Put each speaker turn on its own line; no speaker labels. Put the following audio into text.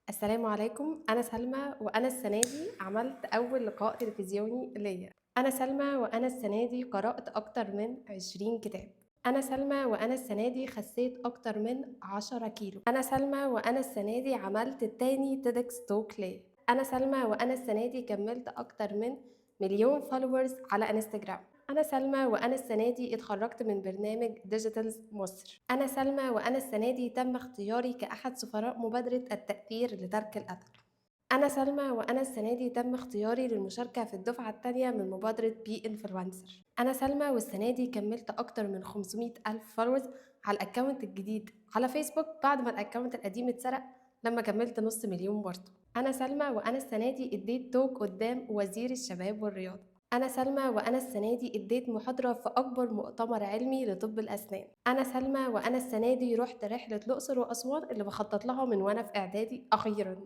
السلام عليكم، أنا سلمى وأنا السنة دي عملت أول لقاء تلفزيوني ليّا. أنا سلمى وأنا السنة دي قرأت أكتر من 20 كتاب. أنا سلمى وأنا السنة دي خسيت أكتر من 10 كيلو. أنا سلمى وأنا السنة دي عملت تاني TEDx talk ليّا. أنا سلمى وأنا السنة دي كمّلت أكتر من 1,000,000 followers على إنستجرام. أنا سلمى وأنا السنة دي اتخرّجت من برنامج Digitals مصر. أنا سلمى وأنا السنة دي تم اختياري كأحد سفراء مبادرة التأثير لترك الأثر. أنا سلمى وأنا السنة دي تم اختياري للمشاركة في الدفعة التانية من مبادرة Be Influencer. أنا سلمى والسنة دي كمّلت أكتر من 500,000 followers على الaccount الجديد على فيسبوك بعد ما الaccount القديم اتسرق لمّا كمّلت نُص مليون برضه. أنا سلمى وأنا السنة دي ادّيت talk قدّام وزير الشباب والرياضة. أنا سلمى وأنا السنة دي ادّيت محاضرة في أكبر مؤتمر علمي لطب الأسنان. أنا سلمى وأنا السنة دي رُحت رحلة الأقصر وأسوان اللي باخطط لها من وأنا في إعدادي أخيرًا.